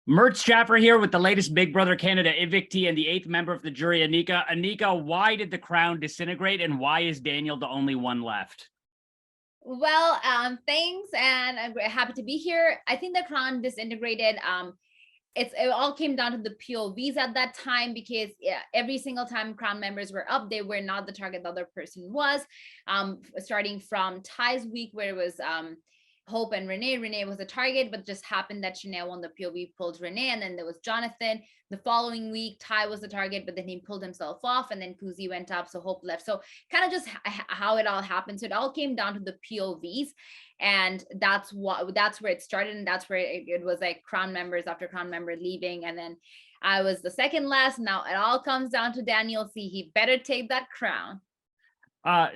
Murtz Jaffer here with the latest Big Brother Canada evictee and the eighth member of the jury, Anika. Anika, why did the crown disintegrate and why is Daniel the only one left? Well, thanks, and I'm happy to be here. I think the crown disintegrated. It all came down to the POVs at that time because yeah, every single time crown members were up, they were not the target the other person was. Starting from Ty's week where it was Hope and Renee. Renee was the target, but just happened that Chanel won the POV, pulled Renee, and then there was Jonathan. The following week, Ty was the target, but then he pulled himself off, and then Kuzi went up, so Hope left. So kind of just how it all happened. So it all came down to the POVs, and that's where it started, and that's where it was like crown members after crown member leaving, and then I was the second last. Now it all comes down to Daniel C. He better take that crown.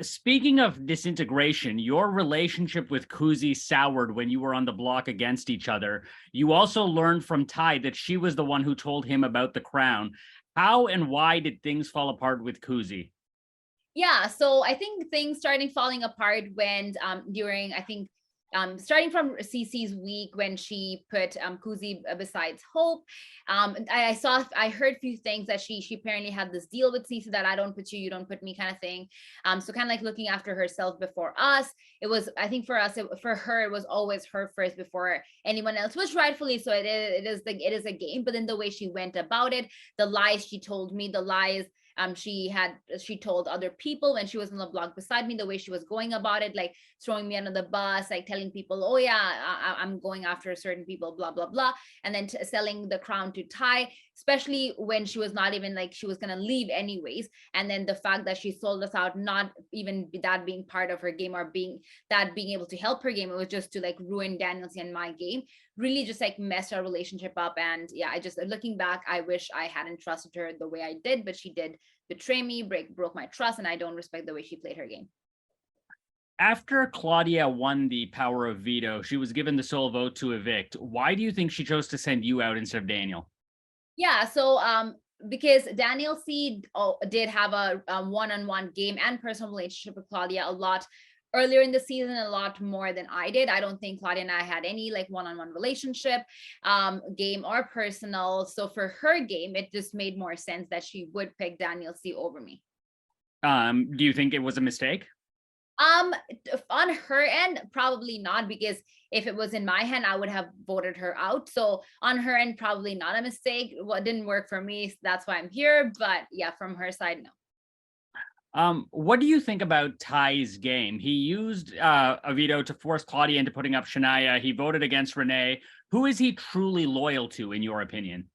Speaking of disintegration, your relationship with Kuzi soured when you were on the block against each other. You also learned from Ty that she was the one who told him about the crown. How and why did things fall apart with Kuzi? Yeah, so I think things starting falling apart when during I think starting from Cece's week when she put Kuzi besides Hope. I heard a few things that she apparently had this deal with Cece that I don't put you, you don't put me kind of thing. So kind of like looking after herself before us. It was, I think for us, for her, it was always her first before anyone else, which rightfully so. It is a game, but then the way she went about it, the lies she told me, the lies she told other people when she was on the block beside me, the way she was going about it, like throwing me under the bus, like telling people, oh yeah, I'm going after certain people, blah blah blah, and then selling the crown to Ty, especially when she was not even like she was gonna leave anyways. And then the fact that she sold us out, not even that being part of her game or being able to help her game, it was just to like ruin Daniel's and my game, really just like messed our relationship up. And yeah, I just, looking back, I wish I hadn't trusted her the way I did, but she did betray me, broke my trust, and I don't respect the way she played her game. After Claudia won the power of veto, she was given the sole vote to evict. Why do you think she chose to send you out instead of Daniel? Yeah, so because Daniel C did have a one-on-one game and personal relationship with Claudia a lot earlier in the season, a lot more than I did. I don't think Claudia and I had any like one-on-one relationship, game or personal. So for her game, it just made more sense that she would pick Daniel C over me. Do you think it was a mistake? On her end, probably not, because if it was in my hand, I would have voted her out. So on her end, probably not a mistake. What didn't work for me, so that's why I'm here. But yeah, from her side, no. What do you think about Ty's game? He used a veto to force Claudia into putting up Shania. He voted against Renee. Who is he truly loyal to, in your opinion?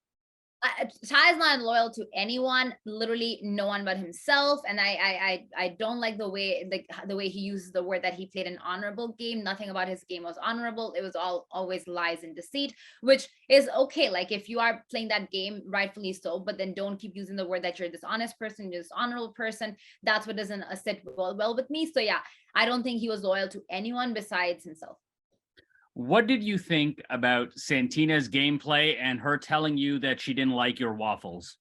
Ty is not loyal to anyone, literally no one but himself. And I don't like the way he uses the word that he played an honorable game. Nothing about his game was honorable. It was always lies and deceit, which is okay. Like if you are playing that game, rightfully so, but then don't keep using the word that you're a dishonest person, you're a dishonorable person. That's what doesn't sit well with me. So yeah, I don't think he was loyal to anyone besides himself. What did you think about Santina's gameplay and her telling you that she didn't like your waffles?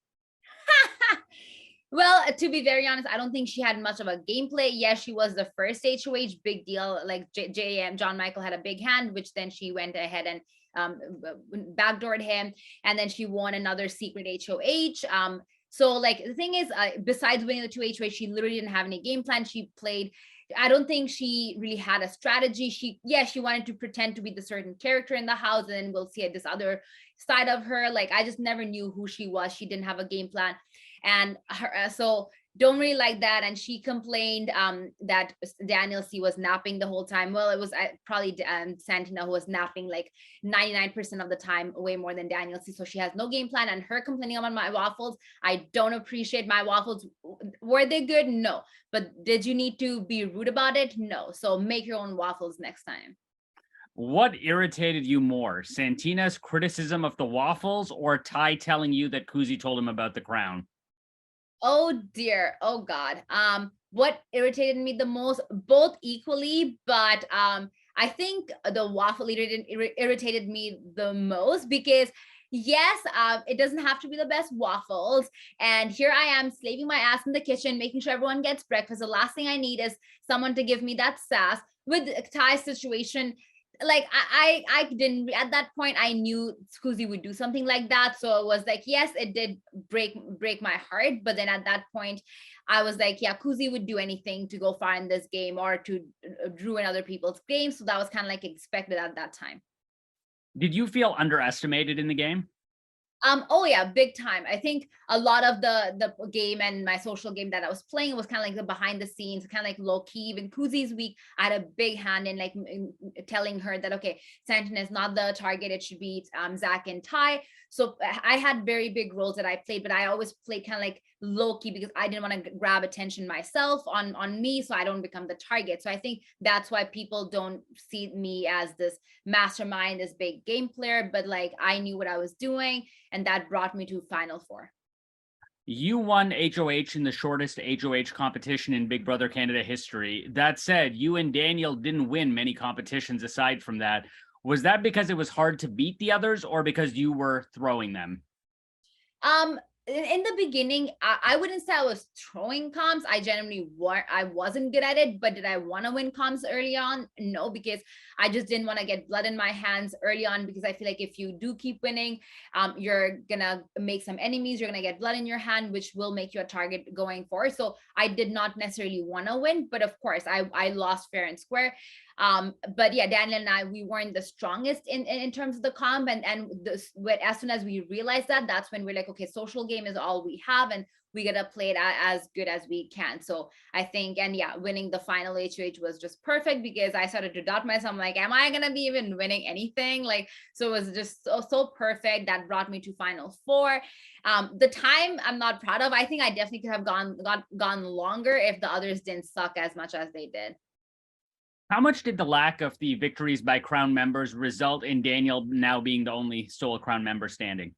Well, to be very honest, I don't think she had much of a gameplay. Yes, she was the first HOH, big deal. Like JM, John Michael had a big hand, which then she went ahead and backdoored him. And then she won another secret HOH. So like the thing is, besides winning the two HOH, she literally didn't have any game plan. She played, I don't think she really had a strategy. She wanted to pretend to be the certain character in the house, and then we'll see this other side of her. Like I just never knew who she was. She didn't have a game plan, and her, so don't really like that. And she complained that Daniel C was napping the whole time. Well, it was probably Santina who was napping like 99% of the time, way more than Daniel C. So she has no game plan. And her complaining about my waffles, I don't appreciate my waffles. Were they good? No. But did you need to be rude about it? No. So make your own waffles next time. What irritated you more, Santina's criticism of the waffles or Ty telling you that Kuzi told him about the crown? Oh dear. Oh God. What irritated me the most? Both equally, but I think the waffle irritated me the most because yes, it doesn't have to be the best waffles. And here I am slaving my ass in the kitchen, making sure everyone gets breakfast. The last thing I need is someone to give me that sass. With Ty's situation, like I didn't at that point. I knew Kuzi would do something like that, so it was like, yes, it did break my heart. But then at that point, I was like, yeah, Kuzi would do anything to go far in this game or to ruin other people's games. So that was kind of like expected at that time. Did you feel underestimated in the game? Oh yeah, big time. I think a lot of the game and my social game that I was playing was kind of like the behind the scenes, kind of like low key. Even Kuzi's week, I had a big hand in like telling her that, okay, Santon is not the target; it should be Zach and Ty. So I had very big roles that I played, but I always played kind of like low key because I didn't want to grab attention myself on me, so I don't become the target. So I think that's why people don't see me as this mastermind, this big game player, but like I knew what I was doing, and that brought me to Final Four. You won HOH in the shortest HOH competition in Big Brother Canada history. That said, you and Daniel didn't win many competitions aside from that. Was that because it was hard to beat the others or because you were throwing them? Um, in the beginning, I wouldn't say I was throwing comms. I wasn't good at it, but did I want to win comms early on? No, because I just didn't want to get blood in my hands early on, because I feel like if you do keep winning, you're gonna make some enemies, you're gonna get blood in your hand, which will make you a target going forward. So I did not necessarily want to win, but of course I lost fair and square. But yeah, Daniel and I, we weren't the strongest in terms of the comp, and as soon as we realized that, that's when we're like, okay, social game is all we have, and we gotta play it as good as we can. So I think, and yeah, winning the final HOH was just perfect, because I started to doubt myself. I'm like, am I gonna be even winning anything? Like, so it was just so perfect. That brought me to Final Four. The time I'm not proud of. I think I definitely could have gone longer if the others didn't suck as much as they did. How much did the lack of the victories by Crown members result in Daniel now being the only sole Crown member standing?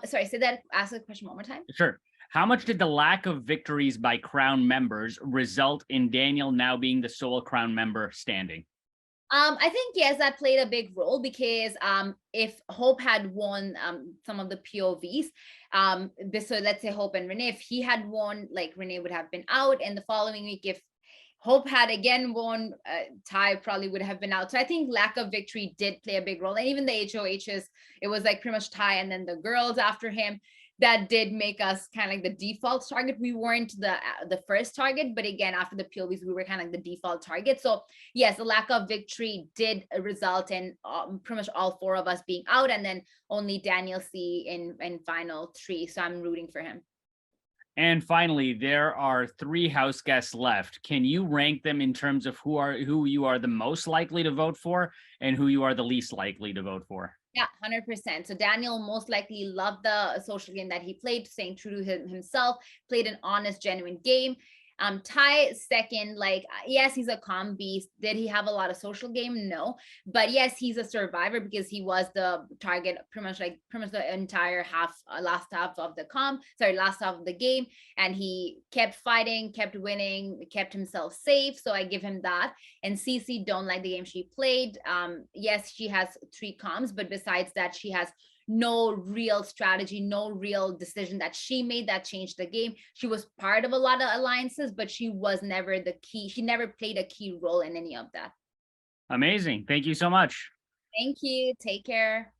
Sorry, say that. Ask the question one more time. Sure. How much did the lack of victories by Crown members result in Daniel now being the sole Crown member standing? I think yes, that played a big role, because if Hope had won some of the POVs, so let's say Hope and Renee, if he had won, like Renee would have been out, and the following week, if Hope had again won, Ty probably would have been out. So I think lack of victory did play a big role. And even the HOHs, it was like pretty much Ty and then the girls after him. That did make us kind of like the default target. We weren't the first target, but again, after the POVs, we were kind of like the default target. So yes, the lack of victory did result in pretty much all four of us being out, and then only Daniel C in final three. So I'm rooting for him. And finally, there are 3 house guests left. Can you rank them in terms of who you are the most likely to vote for and who you are the least likely to vote for? Yeah, 100%. So Daniel most likely loved the social game that he played, staying true to himself, played an honest, genuine game. Ty second, like yes, he's a calm beast. Did he have a lot of social game? No, but yes, he's a survivor, because he was the target pretty much the entire last half of the last half of the game, and he kept fighting, kept winning, kept himself safe. So I give him that. And CC don't like the game she played. Yes, she has 3 comms, but besides that, she has no real strategy, no real decision that she made that changed the game. She was part of a lot of alliances, but she was never the key. She never played a key role in any of that. Amazing. Thank you so much. Thank you. Take care.